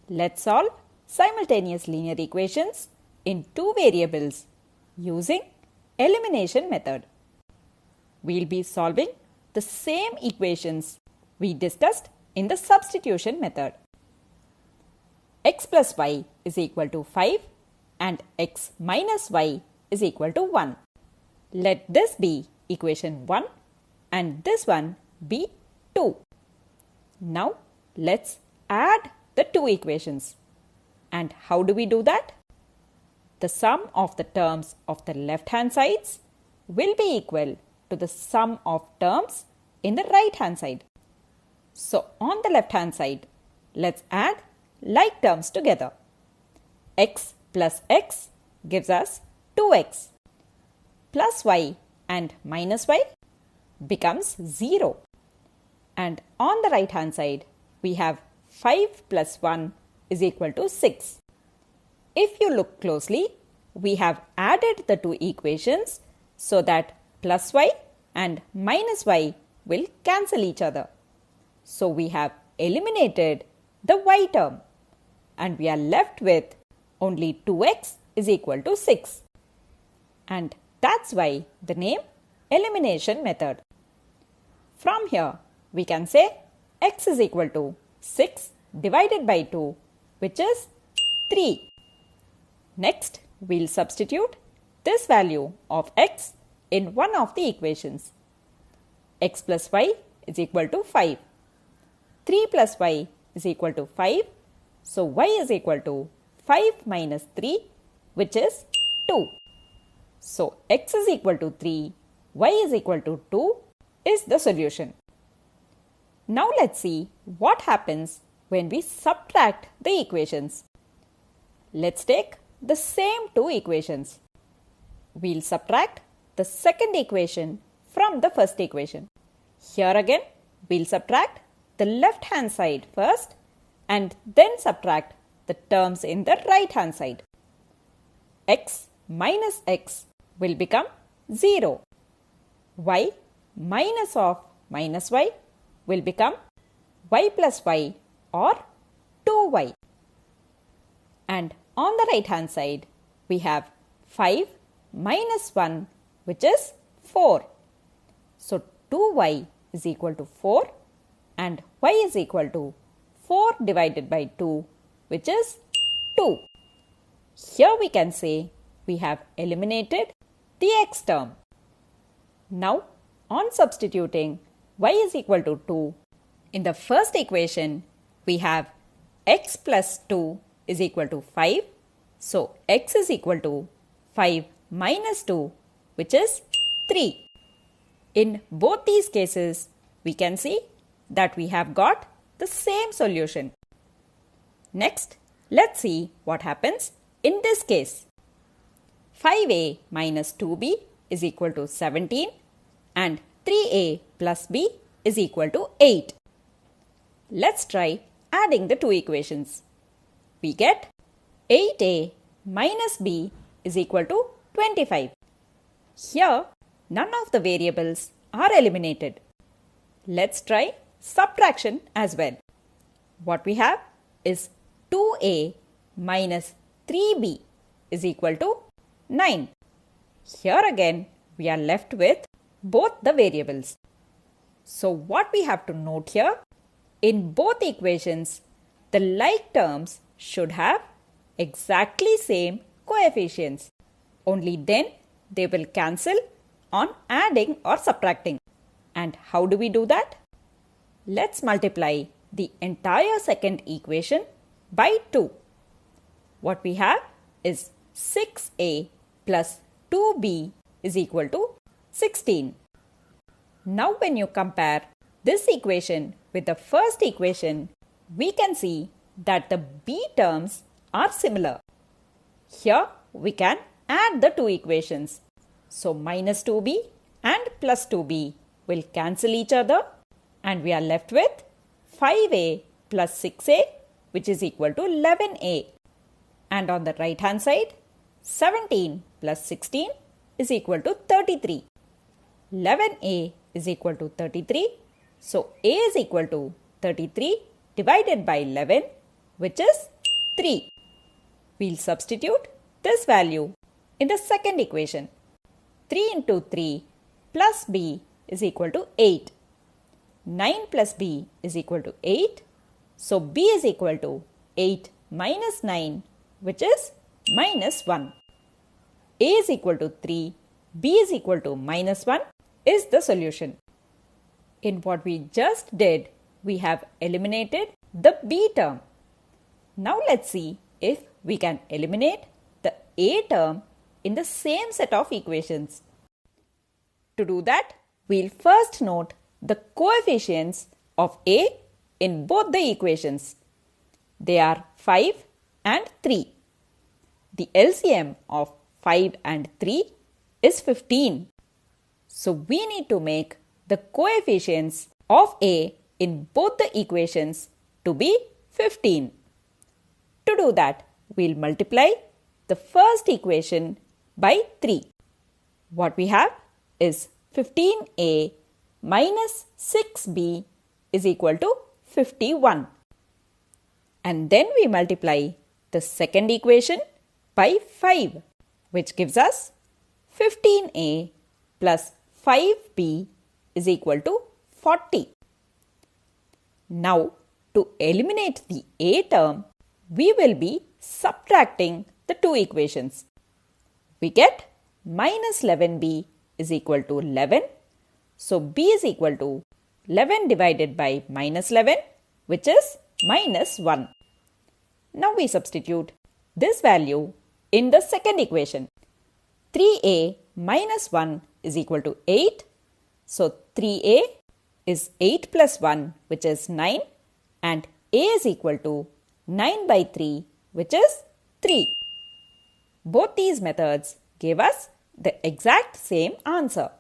Let's solve simultaneous linear equations in two variables using elimination method. We'll be solving the same equations we discussed in the substitution method. X plus y is equal to 5 and x minus y is equal to 1. Let this be equation 1 and this one be 2. Now let's add the two equations. And how do we do that? The sum of the terms of the left hand sides will be equal to the sum of terms in the right hand side. So on the left hand side, let's add like terms together. X plus x gives us 2x. Plus y and minus y becomes 0. And on the right hand side, we have 5 plus 1 is equal to 6. If you look closely, we have added the two equations so that plus y and minus y will cancel each other. So we have eliminated the y term and we are left with only 2x is equal to 6. And that's why the name elimination method. From here, we can say x is equal to 6 divided by 2, which is 3. Next, we'll substitute this value of x in one of the equations. X plus y is equal to 5. 3 plus y is equal to 5. So y is equal to 5 minus 3, which is 2. So x is equal to 3, y is equal to 2 is the solution. Now let's see what happens when we subtract the equations. Let's take the same two equations. We'll subtract the second equation from the first equation. Here again, we'll subtract the left hand side first and then subtract the terms in the right hand side. X minus x will become 0. Y minus of minus y will become y plus y or 2y. And on the right hand side, we have 5 minus 1, which is 4. So 2y is equal to 4 and y is equal to 4 divided by 2, which is 2. Here we can say we have eliminated the x term. Now, on substituting y is equal to 2, in the first equation, we have x plus 2 is equal to 5. So, x is equal to 5 minus 2, which is 3. In both these cases, we can see that we have got the same solution. Next, let's see what happens in this case. 5a minus 2b is equal to 17 and 3a plus b is equal to 8. Let's try adding the two equations. We get 8a minus b is equal to 25. Here, none of the variables are eliminated. Let's try subtraction as well. What we have is 2a minus 3b is equal to 9. Here again, we are left with both the variables. So what we have to note here, in both equations, the like terms should have exactly same coefficients. Only then they will cancel on adding or subtracting. And how do we do that? Let's multiply the entire second equation by 2. What we have is 6a plus 2b is equal to 16. Now when you compare this equation with the first equation, we can see that the b terms are similar. Here we can add the two equations. So minus 2b and plus 2b will cancel each other and we are left with 5a plus 6a, which is equal to 11a. And on the right hand side, 17 plus 16 is equal to 33. 11a is equal to 33. So a is equal to 33 divided by 11, which is 3. We'll substitute this value in the second equation. 3 into 3 plus b is equal to 8. 9 plus b is equal to 8. So b is equal to 8 minus 9, which is minus 1. A is equal to 3, b is equal to minus 1 is the solution. In what we just did, we have eliminated the b term. Now let's see if we can eliminate the a term in the same set of equations. To do that, we'll first note the coefficients of a in both the equations. They are 5 and 3. The LCM of 5 and 3 is 15. So we need to make the coefficients of a in both the equations to be 15. To do that, we'll multiply the first equation by 3. What we have is 15a minus 6b is equal to 51. And then we multiply the second equation by 5, which gives us 15a plus 5b is equal to 40. Now, to eliminate the a term, we will be subtracting the two equations. We get minus 11b is equal to 11. So b is equal to 11 divided by minus 11, which is minus 1. Now we substitute this value in the second equation. 3a minus 1 is equal to 8. So 3a is 8 plus 1, which is 9, and a is equal to 9 by 3, which is 3. Both these methods gave us the exact same answer.